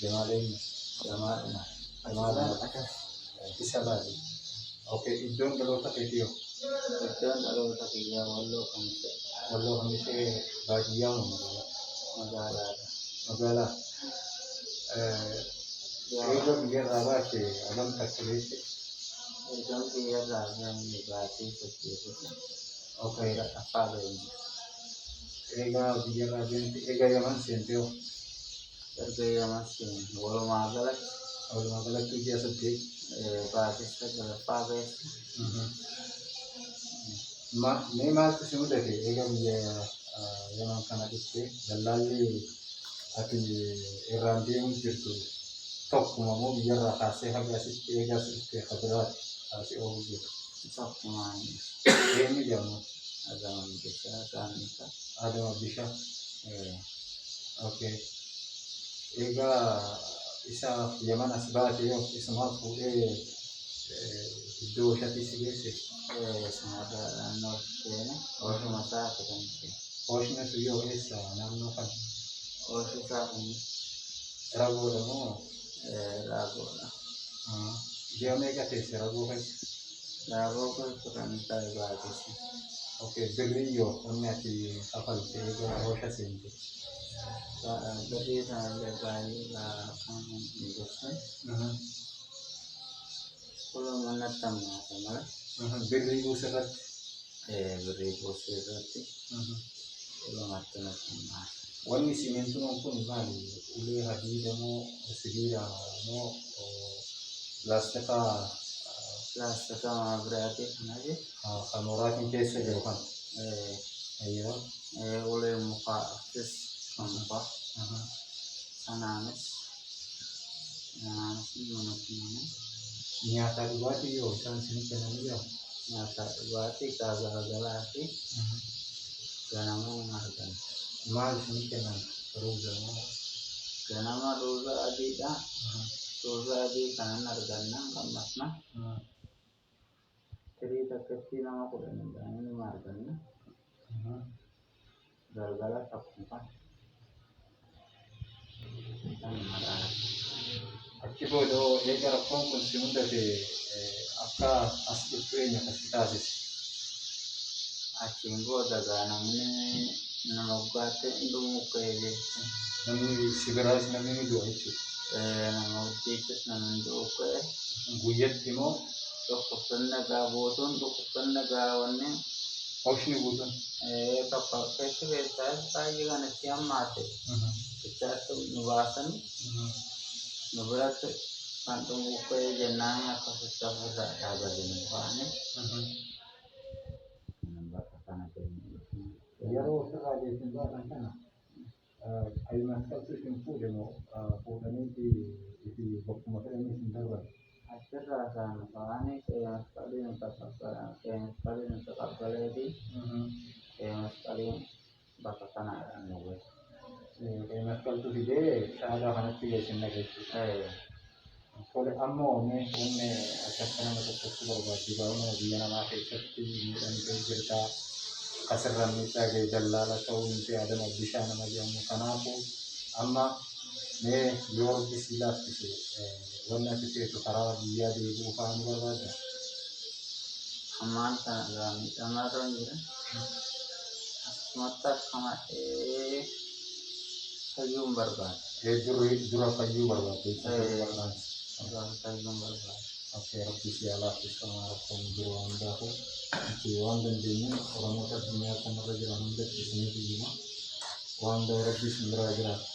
Jamaaleen Jamaadha. Jamaalaan Akas isa laali. Okay, iddoon dhaloota keetii iddoon dhaloota kiyyaa Walloo kan ta'e walloo kan ishee baadiyyaa moo magaalaadha. magaalaa? Eega biyyarraa baate hagam takkileesse? Iddoon biyyarraa namni baatee sochoosudha. Okay, Afaa ga'in eega biyyarraa deemte eega Yaman seente hoo? erga Yamaseen walumaa galatti Walumaa galatti ji'a 8. baatessa galaffaa ga'eessa. Mee maaltu si mudate eega biyya Yaman kana dhufte dallaalli ati irraan deemuu jirtu tokkuma moo biyyarraa kaasee haga asitti eega as dhufte kabiraatti kaasee ooluu jirtu? Tokkumaan Eenyu jedhamu? Adaman Bishaa Saanisa. Adama Bishaa. Okay. Egaa isa Yaman as baate yoo isumaa fuudhee iddoo ishaatti si geesse? Sanada naannoo isheen ooluma isaa kan isheen. Oolchina sun yoo eessa naannoo kana? Oolchi isaa kun Ragoodha moo? raagoodha. Ji'a meeqa teesse ragoo keessa? Raagoo keessa kan ta'e baatessa. Okay, birrii yoo inni ati kafalte egaa oolcha seente. Birrii sanallee baay'ee kan miidhagsan. Kuluma nattamnaata mala. Birrii buusirratti? Birrii buusuu irratti kulumatti nattamnaata. Wanni simintuun kun maali? Ulee hadiida moo sibiila moo pilaastika Pilaastika maabiraatii kanatti kan moraatiin keessa jiru kan? Ayyoo. ulee mukaafis kan muka sanaanis manatti nama Nyaata dhugaatii yoo isaan isin kennanii jiran? nyaata dhugaatii garaagaraa fi ganama argan. Maal isin kennan? Ruuza moo? Ganama ruuza adiidha. Ruuza adii kanan arganna gammasna. Tirii takkatti nama 10 ta'anii numa arganna. Galgala takkumaa kan madaala. Achi booda eega rakkoon kun si mudate akka as dhuftu eenyu akkasi taasise? Achiin booda namni nama dhugaatti dhumuu ka'ee jechuudha. Namni si biraas namni ni du'a jechuudha. Nama hojjeechis namni du'uu ka'e. Guyyatti moo? Dhukkubsanna gaabootuun dhukkubsanna gaawwanneen Oomishni guutuun? tokko keessaas baay'ee kan itti hammaate. Bichaatti nu baasan nu biratti kan dhumuu ka'ee jennaan akkasitti ofirraa dhaabatanii baane. Bakka kana Yeroo ofirraa jechuun baatan kana ayyaanatti isin fuudhe moo fuudhaniiti itti bakkuma fedhanii isin darban? achirraa isaan baanii qeensqaliin taqabbalee fi qeensqaliin bakka kanaadhaan nu geesse. Maskaltu fidee shaadaa kanatti geessin dhageessu. Tole ammoo wanni akka nama tokkotti barbaachisa biyya namaa keessatti miidhamtee jirta. Kasirraan miidhaa ga'e dallaala ta'uu miti Adama Bishaa nama jedhamu. Kanaafuu amma mee yoo rabbi si laaffise wanni ati feetu karaa biyyaa deebi'uu fa'aa ni barbaadda? Ammaan kana irraa miidhamaa ta'uu jira. Asumatti akkama fayyuun barbaada. Dura fayyuu barbaadde? Fayyuun barbaada. Oke, rabbi si laaffise sama rakkoon jiru waan hundaafuu itti waan dandeenyu Oromoota addunyaa kanarra jiran hundatti isiniif iyyuma waan rabbi isin biraa jiraatu.